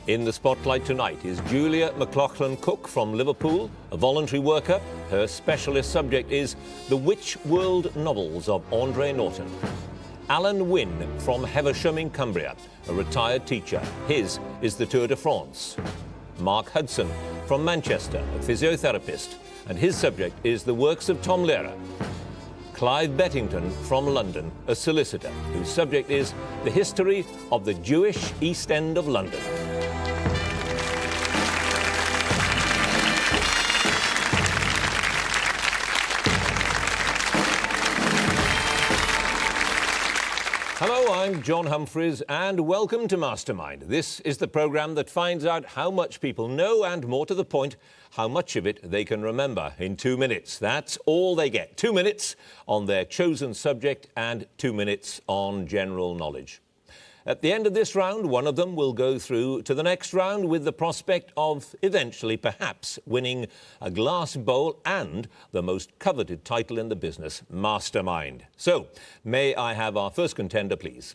In the spotlight tonight is Julia McLaughlin-Cook from Liverpool, a voluntary worker. Her specialist subject is the Witch World novels of Andre Norton. Alan Wynne from Heversham in Cumbria, a retired teacher. His is the Tour de France. Marc Hudson from Manchester, a physiotherapist, and his subject is the works of Tom Lehrer. Clive Bettington from London, a solicitor, whose subject is the history of the Jewish East End of London. Hello, I'm John Humphreys, and welcome to Mastermind. This is the programme that finds out how much people know and, more to the point, how much of it they can remember in 2 minutes. That's all they get. 2 minutes on their chosen subject and 2 minutes on general knowledge. At the end of this round, one of them will go through to the next round with the prospect of eventually, perhaps, winning a glass bowl and the most coveted title in the business, Mastermind. So, may I have our first contender, please?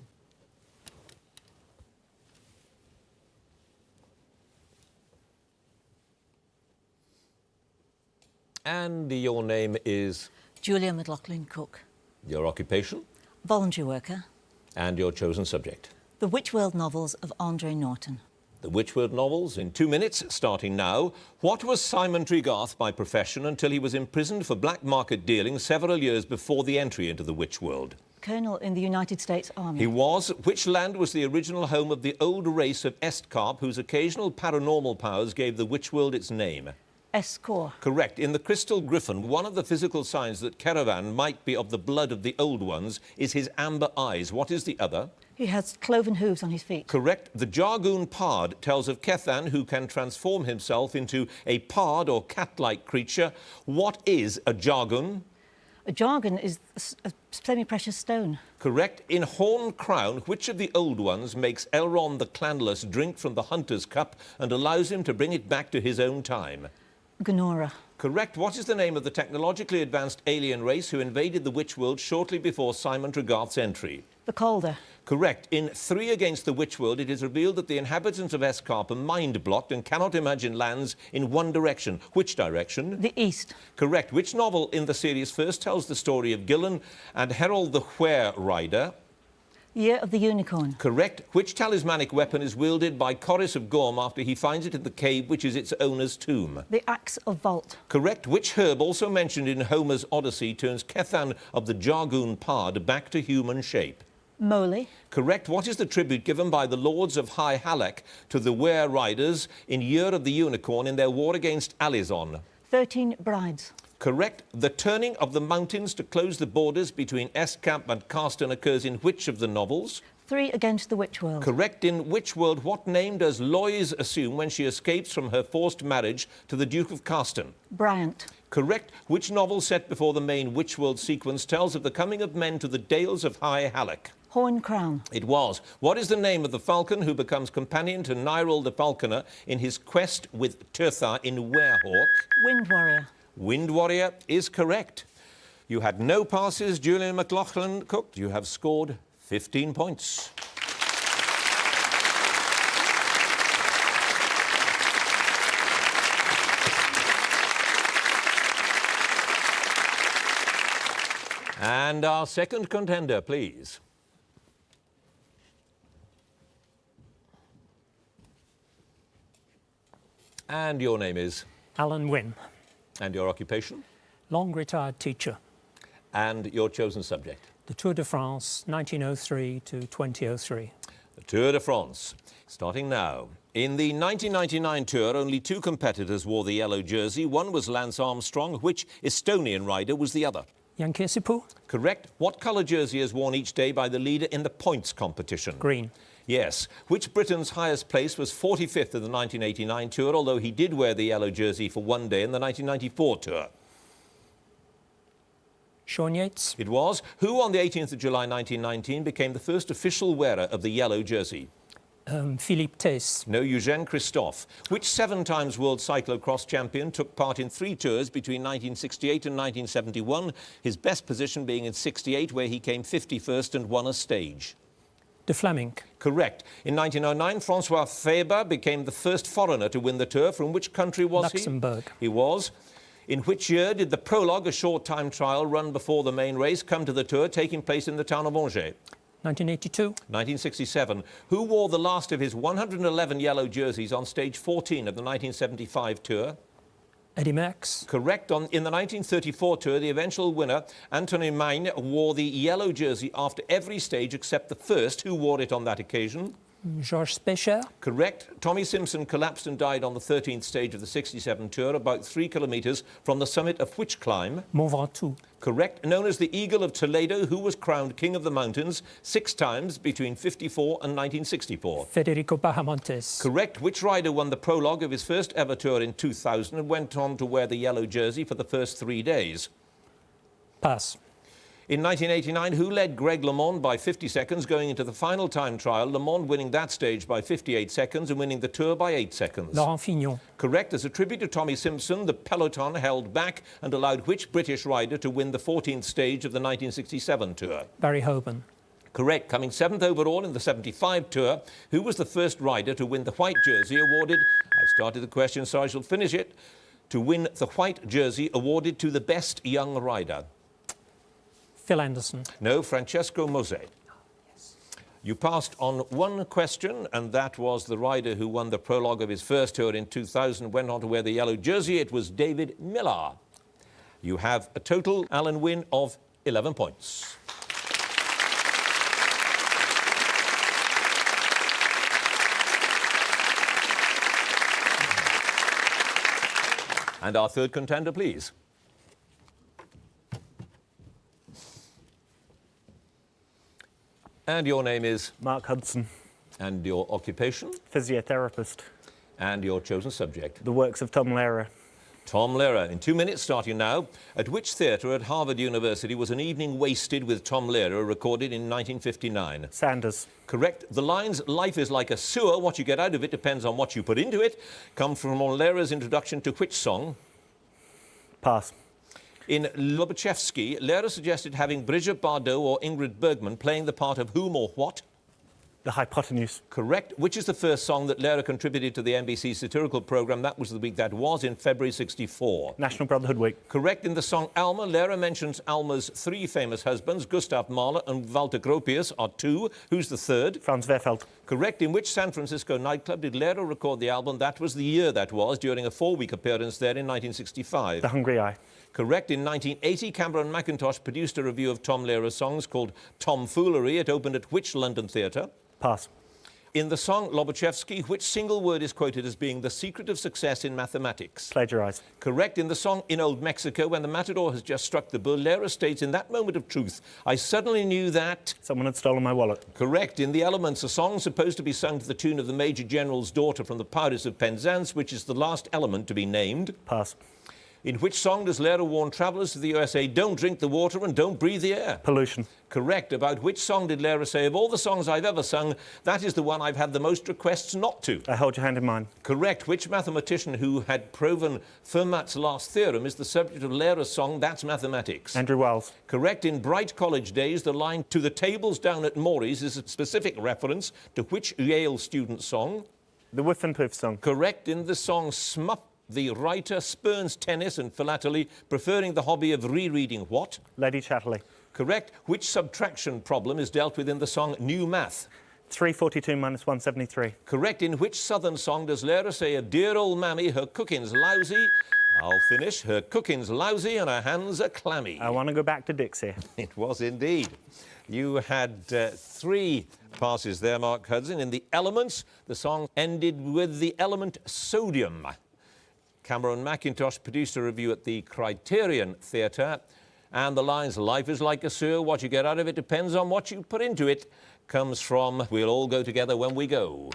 And your name is? Julia McLaughlin-Cook. Your occupation? Voluntary worker. And your chosen subject? The Witch World novels of Andre Norton. The Witch World novels in 2 minutes, starting now. What was Simon Tregarth by profession until he was imprisoned for black market dealing several years before the entry into the Witch World? Colonel in the United States Army. He was. Which land was the original home of the old race of Estcarp, whose occasional paranormal powers gave the Witch World its name? Escor. Correct. In the Crystal Griffin, one of the physical signs that Caravan might be of the blood of the old ones is his amber eyes. What is the other? He has cloven hooves on his feet. Correct. The Jargoon Pard tells of Kethan, who can transform himself into a pard or cat-like creature. What is a Jargoon? A jargon is a semi-precious stone. Correct. In Horn Crown, which of the old ones makes Elrond the Clanless drink from the Hunter's Cup and allows him to bring it back to his own time? Gonora. Correct. What is the name of the technologically advanced alien race who invaded the Witch World shortly before Simon Tregarth's entry? The Calder. Correct. In 3 Against the Witch World, it is revealed that the inhabitants of Escarp are mind-blocked and cannot imagine lands in one direction. Which direction? The East. Correct. Which novel in the series first tells the story of Gillen and Harold the Were Rider? Year of the Unicorn. Correct. Which talismanic weapon is wielded by Corris of Gorm after he finds it in the cave which is its owner's tomb? The Axe of Vault. Correct. Which herb, also mentioned in Homer's Odyssey, turns Kethan of the Jargoon Pard back to human shape? Moly. Correct. What is the tribute given by the Lords of High Halleck to the Were Riders in Year of the Unicorn in their war against Alizon? 13 Brides. Correct. The turning of the mountains to close the borders between Escamp and Carston occurs in which of the novels? 3 Against the Witch World. Correct. In which world, what name does Lois assume when she escapes from her forced marriage to the Duke of Carston? Bryant. Correct. Which novel set before the main Witch World sequence tells of the coming of men to the Dales of High Halleck? Horn Crown. It was. What is the name of the falcon who becomes companion to Nyril the Falconer in his quest with Tirtha in Werehawk? Wind Warrior. Wind Warrior is correct. You had no passes, Julia McLaughlin-Cook. You have scored 15 points. And our second contender, please. And your name is? Alan Wynne. And your occupation? Long retired teacher. And your chosen subject? The Tour de France, 1903 to 2003. The Tour de France, starting now. In the 1999 Tour, only 2 competitors wore the yellow jersey. One was Lance Armstrong. Which Estonian rider was the other? Jan Kirsipuu? Correct. What colour jersey is worn each day by the leader in the points competition? Green. Yes. Which Britain's highest place was 45th in the 1989 Tour, although he did wear the yellow jersey for 1 day in the 1994 Tour? Sean Yates? It was. Who on the 18th of July 1919 became the first official wearer of the yellow jersey? Philippe Thys. No, Eugène Christophe. Which 7 times world cyclocross champion took part in 3 tours between 1968 and 1971, his best position being in 68, where he came 51st and won a stage? De Fleming. Correct. In 1909, Francois Faber became the first foreigner to win the Tour. From which country was he? Luxembourg. He was. In which year did the prologue, a short time trial run before the main race, come to the Tour, taking place in the town of Angers? 1982. 1967. Who wore the last of his 111 yellow jerseys on stage 14 of the 1975 Tour? Eddie Merckx. Correct. In the 1934 Tour, the eventual winner, Anthony Magne, wore the yellow jersey after every stage except the first. Who wore it on that occasion? Georges Pécher. Correct. Tommy Simpson collapsed and died on the 13th stage of the 67 Tour, about 3 kilometres from the summit of which climb? Mont Ventoux. Correct. Known as the Eagle of Toledo, who was crowned King of the Mountains 6 times between 54 and 1964? Federico Bahamontes. Correct. Which rider won the prologue of his first ever Tour in 2000 and went on to wear the yellow jersey for the first 3 days? Pass. In 1989, who led Greg LeMond by 50 seconds going into the final time trial, LeMond winning that stage by 58 seconds and winning the Tour by 8 seconds? Laurent Fignon. Correct. As a tribute to Tommy Simpson, the peloton held back and allowed which British rider to win the 14th stage of the 1967 Tour? Barry Hoban. Correct. Coming 7th overall in the 75 Tour, who was the first rider to win the white jersey awarded, I've started the question so I shall finish it, to win the white jersey awarded to the best young rider? Phil Anderson. No, Francesco Mose. You passed on one question, and that was the rider who won the prologue of his first Tour in 2000, went on to wear the yellow jersey. It was David Millar. You have a total, Alan Wynne, of 11 points. And our third contender, please. And your name is? Marc Hudson. And your occupation? Physiotherapist. And your chosen subject? The works of Tom Lehrer. Tom Lehrer. In 2 minutes, starting now. At which theatre at Harvard University was An Evening Wasted with Tom Lehrer recorded in 1959? Sanders. Correct. The lines, life is like a sewer, what you get out of it depends on what you put into it, come from Lehrer's introduction to which song? Pass. In Lobachevsky, Lehrer suggested having Brigitte Bardot or Ingrid Bergman playing the part of whom or what? The hypotenuse. Correct. Which is the first song that Lehrer contributed to the NBC satirical programme That Was the Week That Was in February 64? National Brotherhood Week. Correct. In the song Alma, Lehrer mentions Alma's 3 famous husbands, Gustav Mahler and Walter Gropius are 2. Who's the third? Franz Werfeld. Correct. In which San Francisco nightclub did Lehrer record the album That Was the Year That Was during a 4-week appearance there in 1965? The Hungry Eye. Correct. In 1980, Cameron Mackintosh produced a review of Tom Lehrer's songs called Tomfoolery. It opened at which London theatre? Pass. In the song Lobachevsky, which single word is quoted as being the secret of success in mathematics? Plagiarise. Correct. In the song In Old Mexico, when the matador has just struck the bull, Lehrer states, in that moment of truth, I suddenly knew that... Someone had stolen my wallet. Correct. In The Elements, a song supposed to be sung to the tune of the Major General's Daughter from the Pirates of Penzance, which is the last element to be named? Pass. In which song does Lehrer warn travellers to the USA, don't drink the water and don't breathe the air? Pollution. Correct. About which song did Lehrer say, of all the songs I've ever sung, that is the one I've had the most requests not to? I Hold Your Hand in Mine. Correct. Which mathematician who had proven Fermat's last theorem is the subject of Lehrer's song, That's Mathematics? Andrew Wiles. Correct. In Bright College Days, the line, to the tables down at Morey's is a specific reference to which Yale student song? The Whiff and Piff song. Correct. In the song Smuff, the writer spurns tennis and philately, preferring the hobby of rereading what? Lady Chatterley. Correct. Which subtraction problem is dealt with in the song New Math? 342 minus 173. Correct. In which southern song does Lehrer say of dear old mammy, her cooking's lousy? I'll finish. Her cooking's lousy and her hands are clammy. I want to go back to Dixie. It was indeed. You had 3 passes there, Marc Hudson. In The Elements, the song ended with the element sodium. Cameron Mackintosh produced a review at the Criterion Theatre, and the lines, life is like a sewer, what you get out of it depends on what you put into it, comes from We'll All Go Together When We Go.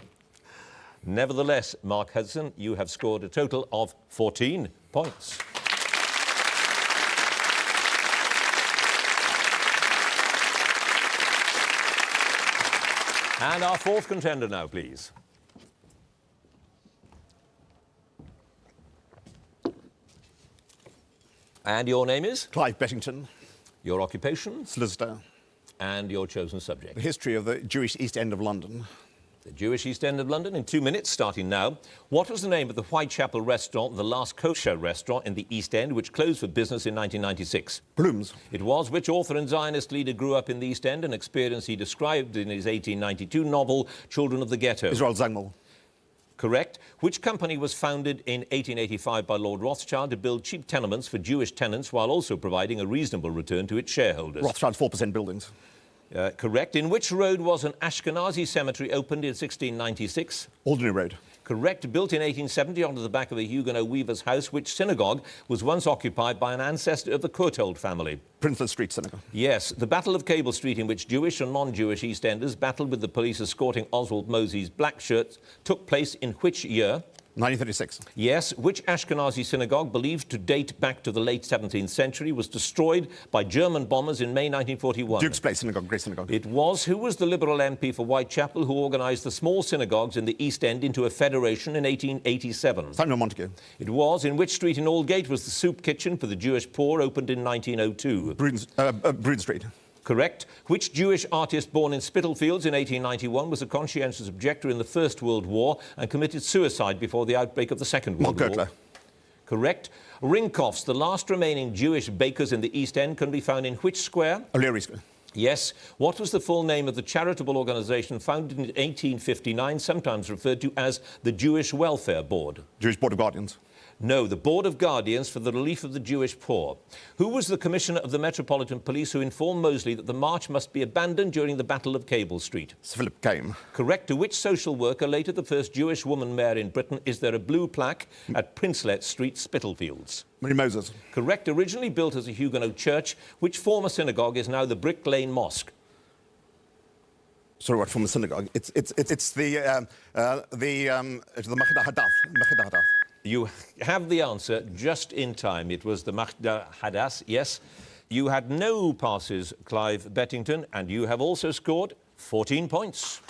Nevertheless, Marc Hudson, you have scored a total of 14 points. And our 4th contender now, please. And your name is? Clive Bettington. Your occupation? Solicitor. And your chosen subject. The history of the Jewish East End of London. The Jewish East End of London in 2 minutes, starting now. What was the name of the Whitechapel restaurant, the last kosher restaurant in the East End, which closed for business in 1996? Bloom's. It was. Which author and Zionist leader grew up in the East End, an experience he described in his 1892 novel, Children of the Ghetto? Israel Zangmal. Correct. Which company was founded in 1885 by Lord Rothschild to build cheap tenements for Jewish tenants while also providing a reasonable return to its shareholders? Rothschild's 4% buildings. Correct. In which road was an Ashkenazi cemetery opened in 1696? Alderney Road. Correct. Built in 1870 onto the back of a Huguenot weaver's house, which synagogue was once occupied by an ancestor of the Courtauld family? Princeland Street Synagogue. Yes. The Battle of Cable Street, in which Jewish and non-Jewish East Enders battled with the police escorting Oswald Mosley's black shirts, took place in which year? 1936. Yes. Which Ashkenazi synagogue, believed to date back to the late 17th century, was destroyed by German bombers in May 1941? Duke's Place Synagogue, Great Synagogue. It was. Who was the Liberal MP for Whitechapel who organised the small synagogues in the East End into a federation in 1887? Samuel Montague. It was. In which street in Aldgate was the soup kitchen for the Jewish poor opened in 1902? Brood Street. Correct. Which Jewish artist born in Spitalfields in 1891 was a conscientious objector in the First World War and committed suicide before the outbreak of the Second World War? Marc. Correct. Rinkoffs, the last remaining Jewish bakers in the East End, can be found in which square? O'Leary Square. Yes. What was the full name of the charitable organisation founded in 1859, sometimes referred to as the Jewish Welfare Board? Jewish Board of Guardians. No, the Board of Guardians for the Relief of the Jewish Poor. Who was the Commissioner of the Metropolitan Police who informed Mosley that the march must be abandoned during the Battle of Cable Street? Sir Philip Came. Correct. To which social worker, later the first Jewish woman mayor in Britain, is there a blue plaque at Princelet Street, Spitalfields? Mary Moses. Correct. Originally built as a Huguenot church, which former synagogue is now the Brick Lane Mosque? Sorry, what, from the synagogue? It's the Hadath. You have the answer just in time. It was the Mahda Hadas, yes. You had no passes, Clive Bettington, and you have also scored 14 points.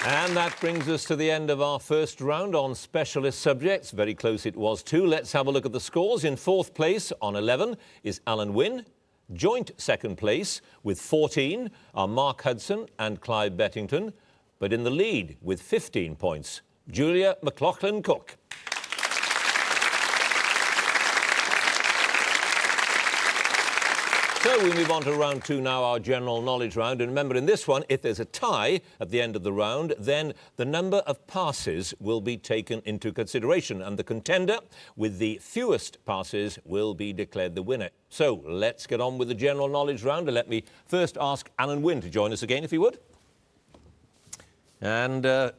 And that brings us to the end of our first round on specialist subjects. Very close it was too. Let's have a look at the scores. In fourth place on 11 is Alan Wynne. Joint second place with 14 are Marc Hudson and Clive Bettington, but in the lead with 15 points, Julia McLaughlin-Cook. So we move on to round two now, our general knowledge round. And remember, in this one, if there's a tie at the end of the round, then the number of passes will be taken into consideration. And the contender with the fewest passes will be declared the winner. So let's get on with the general knowledge round. And let me first ask Alan Wynne to join us again, if he would. And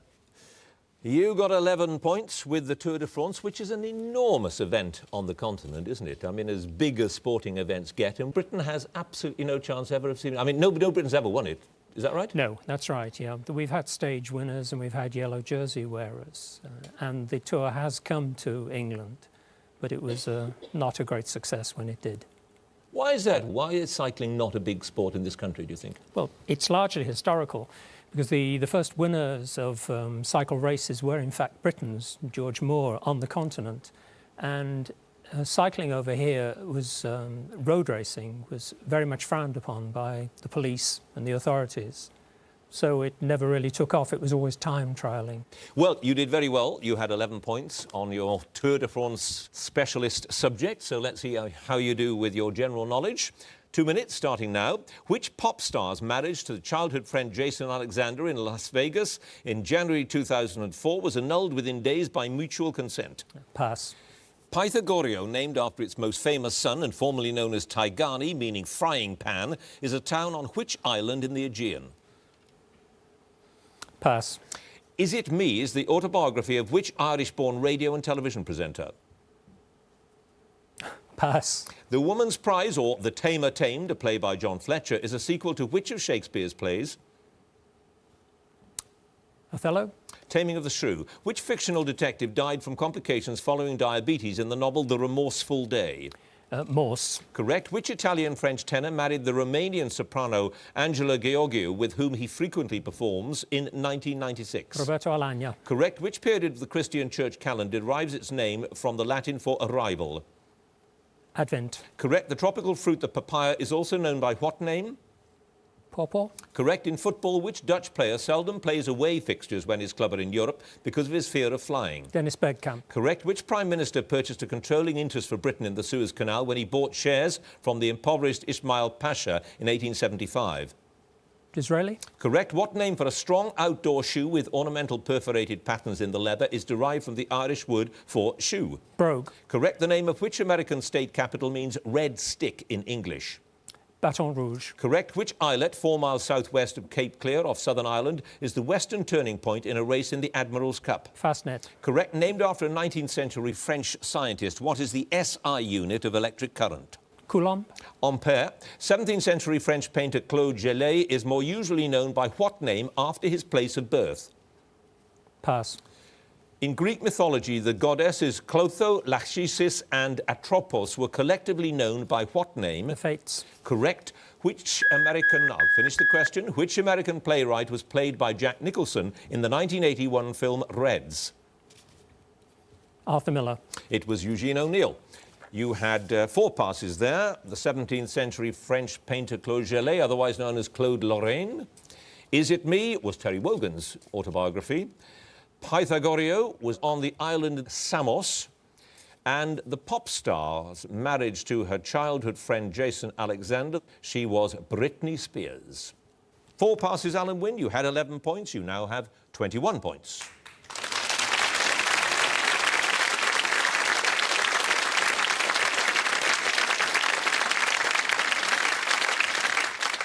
you got 11 points with the Tour de France, which is an enormous event on the continent, isn't it? I mean, as big as sporting events get, and Britain has absolutely no chance ever of seeing it. I mean, no Britain's ever won it. Is that right? No, that's right, yeah. We've had stage winners and we've had yellow jersey wearers. And the Tour has come to England, but it was not a great success when it did. Why is that? Why is cycling not a big sport in this country, do you think? Well, it's largely historical, because the first winners of cycle races were in fact Britons, George Moore, on the continent. And cycling over here was, road racing was very much frowned upon by the police and the authorities. So it never really took off. It was always time trialling. Well, you did very well. You had 11 points on your Tour de France specialist subject. So let's see how you do with your general knowledge. 2 minutes, starting now. Which pop star's marriage to the childhood friend Jason Alexander in Las Vegas in January 2004 was annulled within days by mutual consent? Pass. Pythagorio, named after its most famous son and formerly known as Tigani, meaning frying pan, is a town on which island in the Aegean? Pass. Is It Me is the autobiography of which Irish-born radio and television presenter? Pass. The Woman's Prize, or The Tamer Tamed, a play by John Fletcher, is a sequel to which of Shakespeare's plays? Othello. Taming of the Shrew. Which fictional detective died from complications following diabetes in the novel The Remorseful Day? Morse. Correct. Which Italian-French tenor married the Romanian soprano Angela Gheorghiu, with whom he frequently performs, in 1996? Roberto Alagna. Correct. Which period of the Christian church calendar derives its name from the Latin for arrival? Advent. Correct. The tropical fruit, the papaya, is also known by what name? Pawpaw. Correct. In football, which Dutch player seldom plays away fixtures when his club are in Europe because of his fear of flying? Dennis Bergkamp. Correct. Which Prime Minister purchased a controlling interest for Britain in the Suez Canal when he bought shares from the impoverished Ismail Pasha in 1875? Disraeli. Correct. What name for a strong outdoor shoe with ornamental perforated patterns in the leather is derived from the Irish word for shoe? Brogue. Correct. The name of which American state capital means red stick in English? Baton Rouge. Correct. Which islet, 4 miles southwest of Cape Clear off Southern Ireland, is the western turning point in a race in the Admiral's Cup? Fastnet. Correct. Named after a 19th century French scientist, what is the SI unit of electric current? Coulomb. Ampere. 17th century French painter Claude Gelée is more usually known by what name after his place of birth? Pass. In Greek mythology, the goddesses Clotho, Lachesis and Atropos were collectively known by what name? The Fates. Correct. Which American, I'll finish the question, which American playwright was played by Jack Nicholson in the 1981 film Reds? Arthur Miller. It was Eugene O'Neill. You had 4 passes there. The 17th century French painter Claude Gelée, otherwise known as Claude Lorraine. Is It Me was Terry Wogan's autobiography. Pythagorio was on the island Samos, and the pop star's marriage to her childhood friend Jason Alexander, she was Britney Spears. 4 passes, Alan Wynne. You had 11 points. You now have 21 points.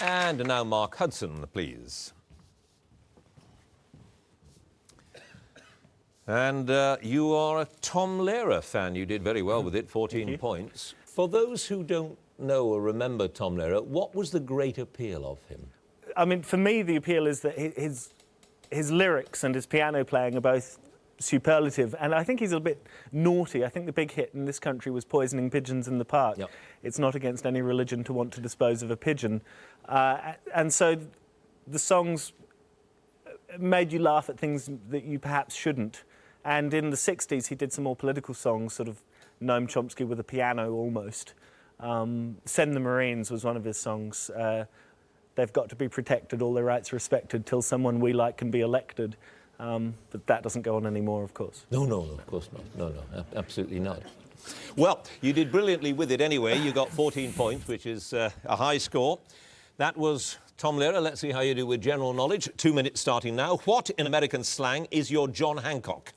And now Marc Hudson, please. And you are a Tom Lehrer fan. You did very well with it, 14 points. For those who don't know or remember Tom Lehrer, what was the great appeal of him? I mean, for me, the appeal is that his lyrics and his piano playing are both superlative, and I think he's a bit naughty. I think the big hit in this country was Poisoning Pigeons in the Park. Yep. It's not against any religion to want to dispose of a pigeon. And so the songs made you laugh at things that you perhaps shouldn't. And in the 60s, he did some more political songs, sort of Noam Chomsky with a piano almost. Send the Marines was one of his songs. They've got to be protected, all their rights respected, till someone we like can be elected. But that doesn't go on anymore, of course. No, of course not. No, absolutely not. Well, you did brilliantly with it anyway. You got 14 points, which is a high score. That was Tom Lehrer. Let's see how you do with general knowledge. 2 minutes starting now. What, in American slang, is your John Hancock?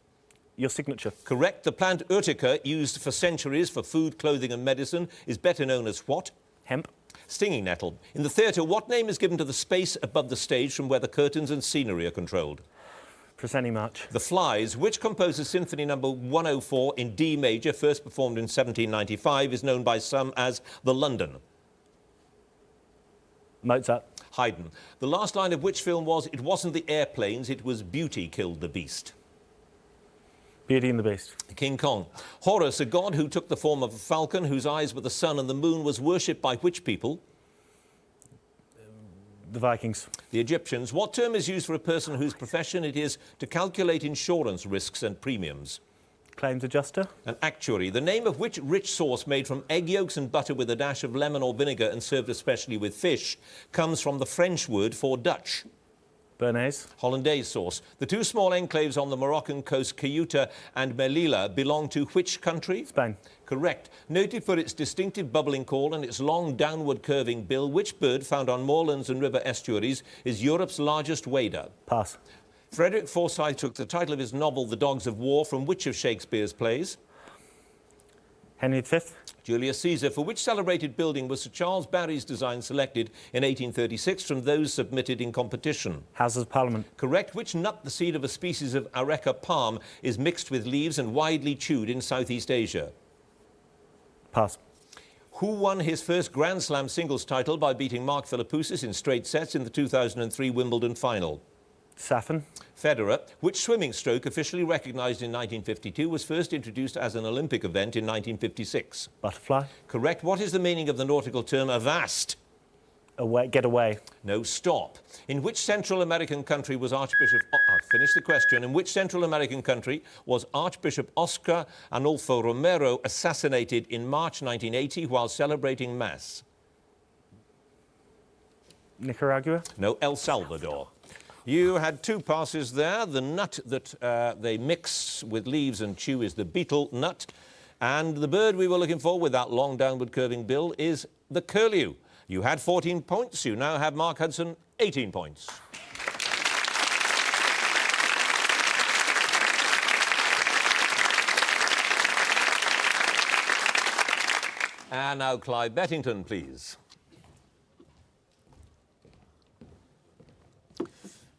Your signature. Correct. The plant urtica, used for centuries for food, clothing and medicine, is better known as what? Hemp. Stinging nettle. In the theatre, what name is given to the space above the stage from where the curtains and scenery are controlled? Prosceni March. The Flies. Which composer's Symphony number 104 in D major, first performed in 1795, is known by some as the London? Mozart. Haydn. The last line of which film was, it wasn't the airplanes, it was beauty killed the beast? Beauty and the Beast. King Kong. Horus, a god who took the form of a falcon, whose eyes were the sun and the moon, was worshipped by which people? The Vikings. The Egyptians. What term is used for a person whose profession it is to calculate insurance risks and premiums? Claims adjuster. An actuary. The name of which rich sauce made from egg yolks and butter with a dash of lemon or vinegar and served especially with fish comes from the French word for Dutch? Bernays. Hollandaise sauce. The 2 small enclaves on the Moroccan coast, Ceuta and Melilla, belong to which country? Spain. Correct. Noted for its distinctive bubbling call and its long downward curving bill, which bird found on moorlands and river estuaries is Europe's largest wader? Pass. Frederick Forsyth took the title of his novel The Dogs of War from which of Shakespeare's plays? Henry V. Julius Caesar. For which celebrated building was Sir Charles Barry's design selected in 1836 from those submitted in competition? Houses of Parliament. Correct. Which nut, the seed of a species of Areca palm, is mixed with leaves and widely chewed in Southeast Asia? Pass. Who won his first Grand Slam singles title by beating Marc Philippoussis in straight sets in the 2003 Wimbledon final? Saffron. Federer. Which swimming stroke, officially recognised in 1952, was first introduced as an Olympic event in 1956? Butterfly. Correct. What is the meaning of the nautical term avast? Away, get away. No, stop. In which Central American country was Archbishop... I'll finish the question. In which Central American country was Archbishop Oscar Arnulfo Romero assassinated in March 1980 while celebrating Mass? Nicaragua. No, El Salvador. You had two passes there. The nut that they mix with leaves and chew is the beetle nut. And the bird we were looking for with that long downward curving bill is the curlew. You had 14 points. You now have Marc Hudson, 18 points. And now Clive Bettington, please.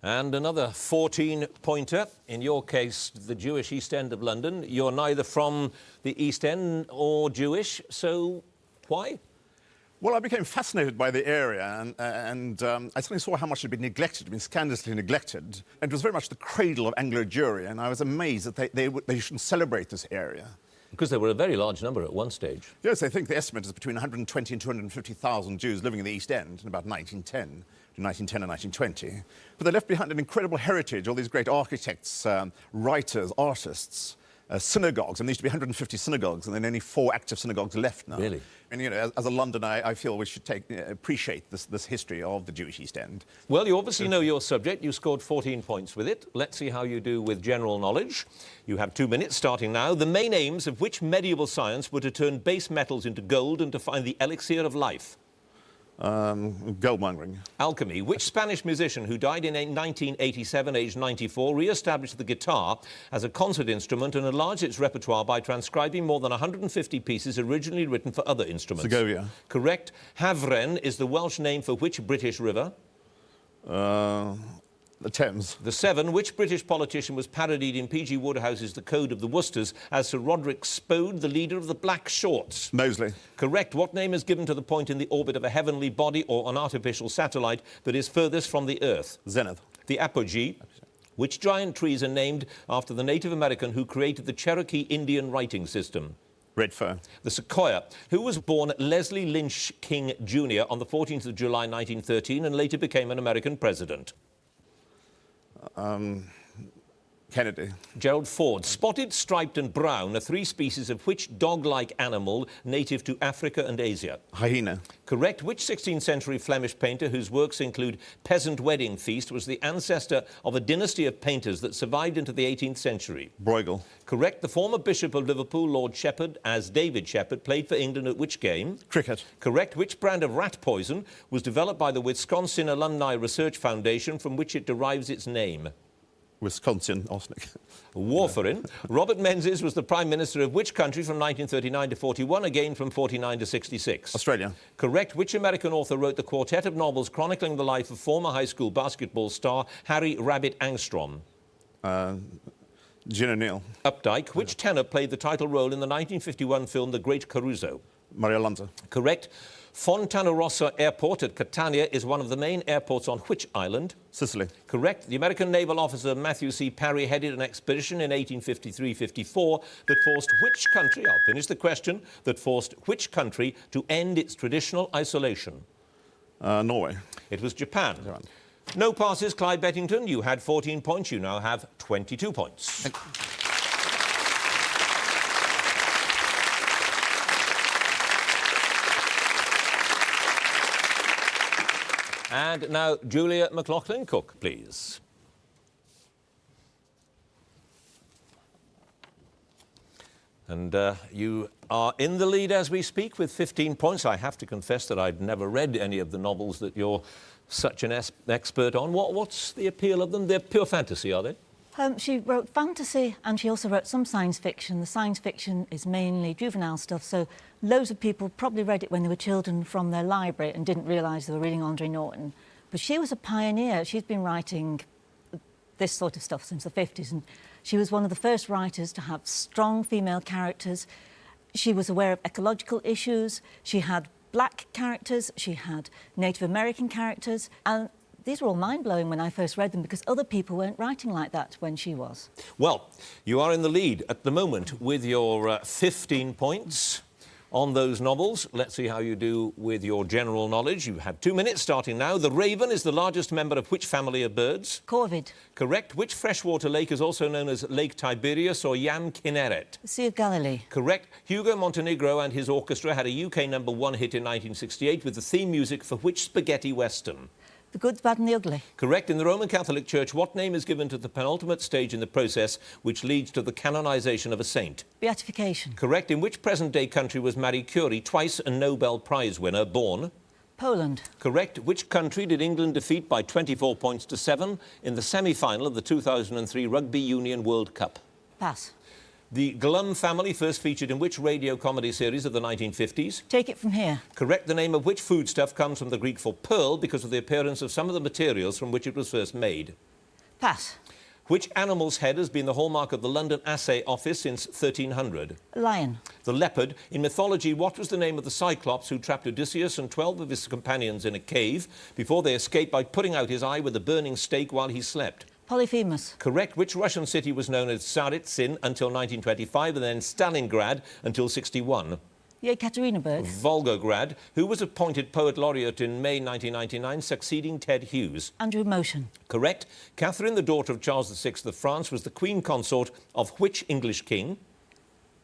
And another 14-pointer, in your case, the Jewish East End of London. You're neither from the East End or Jewish, so why? Well, I became fascinated by the area, and I suddenly saw how much it had been neglected, been scandalously neglected. It was very much the cradle of Anglo Jewry, and I was amazed that they shouldn't celebrate this area. Because there were a very large number at one stage. Yes, I think the estimate is between 120 and 250,000 Jews living in the East End in about 1910. 1910 and 1920. But they left behind an incredible heritage, all these great architects, writers, artists, synagogues. And there used to be 150 synagogues, and then only 4 active synagogues left now. Really? And, you know, as a Londoner, I feel we should appreciate this history of the Jewish East End. Well, you obviously know your subject. You scored 14 points with it. Let's see how you do with general knowledge. You have 2 minutes starting now. The main aims of which medieval science were to turn base metals into gold and to find the elixir of life? Gold-mongering. Alchemy. Which Spanish musician who died in 1987, aged 94, re-established the guitar as a concert instrument and enlarged its repertoire by transcribing more than 150 pieces originally written for other instruments? Segovia. Correct. Havren is the Welsh name for which British river? The Thames. The 7. Which British politician was parodied in P.G. Woodhouse's The Code of the Worcesters as Sir Roderick Spode, the leader of the Black Shorts? Moseley. Correct. What name is given to the point in the orbit of a heavenly body or an artificial satellite that is furthest from the Earth? Zenith. The apogee. Which giant trees are named after the Native American who created the Cherokee Indian writing system? Red fir. The sequoia. Who was born Leslie Lynch King Jr. on the 14th of July 1913 and later became an American president? Kennedy. Gerald Ford. Spotted, striped and brown are 3 species of which dog-like animal native to Africa and Asia? Hyena. Correct. Which 16th century Flemish painter whose works include Peasant Wedding Feast was the ancestor of a dynasty of painters that survived into the 18th century? Bruegel. Correct. The former Bishop of Liverpool, Lord Shepherd, as David Shepherd, played for England at which game? Cricket. Correct. Which brand of rat poison was developed by the Wisconsin Alumni Research Foundation from which it derives its name? Wisconsin arsenic. Warfarin. Robert Menzies was the Prime Minister of which country from 1939 to 41, again from 49 to 66? Australia. Correct. Which American author wrote the quartet of novels chronicling the life of former high school basketball star Harry Rabbit Angstrom? Gin O'Neill. Updike. Which tenor played the title role in the 1951 film The Great Caruso? Mario Lanza. Correct. Fontanarossa Airport at Catania is one of the main airports on which island? Sicily. Correct. The American naval officer Matthew C. Parry headed an expedition in 1853-54 that forced which country, I'll finish the question, that forced which country to end its traditional isolation? Norway. It was Japan. No passes, Clive Bettington. You had 14 points. You now have 22 points. And now, Julia McLaughlin-Cook, please. And you are in the lead as we speak with 15 points. I have to confess that I'd never read any of the novels that you're such an expert on. What's the appeal of them? They're pure fantasy, are they? She wrote fantasy and she also wrote some science fiction. The science fiction is mainly juvenile stuff, so loads of people probably read it when they were children from their library and didn't realise they were reading Andre Norton. But she was a pioneer. She's been writing this sort of stuff since the 50s, and she was one of the first writers to have strong female characters. She was aware of ecological issues. She had black characters. She had Native American characters. And these were all mind-blowing when I first read them because other people weren't writing like that when she was. Well, you are in the lead at the moment with your 15 points on those novels. Let's see how you do with your general knowledge. You have 2 minutes starting now. The raven is the largest member of which family of birds? Corvid. Correct. Which freshwater lake is also known as Lake Tiberias or Yam Kinneret? The Sea of Galilee. Correct. Hugo Montenegro and his orchestra had a UK #1 hit in 1968 with the theme music for which spaghetti western? The Good, Bad and the Ugly. Correct. In the Roman Catholic Church, what name is given to the penultimate stage in the process which leads to the canonization of a saint? Beatification. Correct. In which present-day country was Marie Curie, twice a Nobel Prize winner, born? Poland. Correct. Which country did England defeat by 24 points to 7 in the semi-final of the 2003 Rugby Union World Cup? Pass. The Glum family first featured in which radio comedy series of the 1950s? Take It From Here. Correct. The name of which foodstuff comes from the Greek for pearl because of the appearance of some of the materials from which it was first made? Pass. Which animal's head has been the hallmark of the London Assay Office since 1300? Lion. The leopard. In mythology, what was the name of the Cyclops who trapped Odysseus and 12 of his companions in a cave before they escaped by putting out his eye with a burning stake while he slept? Polyphemus. Correct. Which Russian city was known as Tsaritsyn until 1925 and then Stalingrad until 61? Yekaterinburg. Volgograd. Who was appointed Poet Laureate in May 1999, succeeding Ted Hughes? Andrew Motion. Correct. Catherine, the daughter of Charles VI of France, was the Queen Consort of which English king?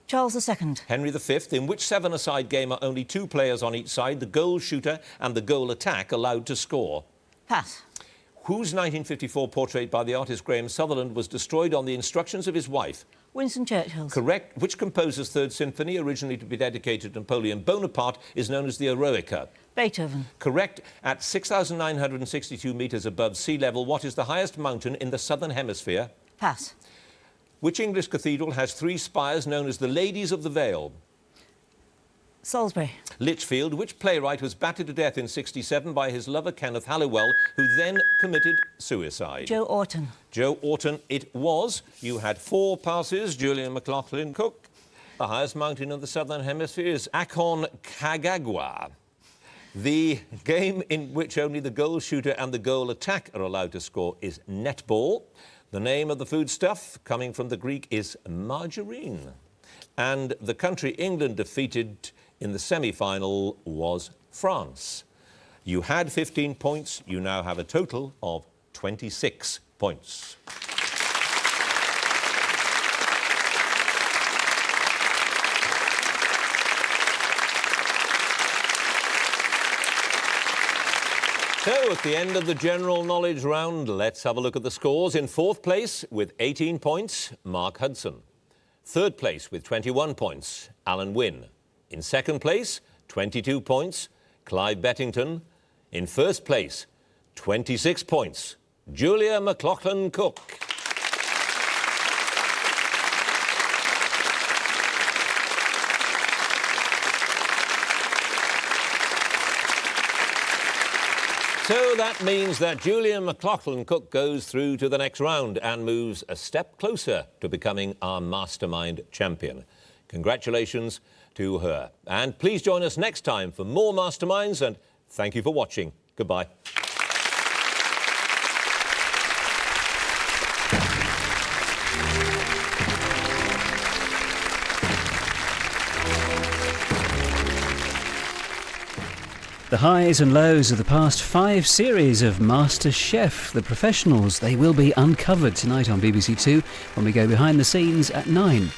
Charles II. Henry V. In which seven-a-side game are only 2 players on each side, the goal shooter and the goal attack, allowed to score? Pass. Whose 1954 portrait by the artist Graham Sutherland was destroyed on the instructions of his wife? Winston Churchill's. Correct. Which composer's Third Symphony, originally to be dedicated to Napoleon Bonaparte, is known as the Eroica? Beethoven. Correct. At 6,962 metres above sea level, what is the highest mountain in the southern hemisphere? Pass. Which English cathedral has 3 spires known as the Ladies of the Vale? Salisbury. Lichfield. Which playwright was battered to death in 67 by his lover Kenneth Halliwell, who then committed suicide? Joe Orton. Joe Orton it was. You had 4 passes. Julian McLaughlin-Cook. The highest mountain in the southern hemisphere is Aconcagua. The game in which only the goal shooter and the goal attack are allowed to score is netball. The name of the foodstuff coming from the Greek is margarine. And the country England defeated in the semi-final was France. You had 15 points. You now have a total of 26 points. So, at the end of the general knowledge round, let's have a look at the scores. In 4th place, with 18 points, Marc Hudson. 3rd place, with 21 points, Alan Wynne. In 2nd place, 22 points, Clive Bettington. In 1st place, 26 points, Julia McLaughlin-Cook. So that means that Julia McLachlin-Cook goes through to the next round and moves a step closer to becoming our Mastermind champion. Congratulations to her. And please join us next time for more Masterminds, and thank you for watching. Goodbye. The highs and lows of the past 5 series of MasterChef, the professionals, they will be uncovered tonight on BBC Two when we go behind the scenes at 9.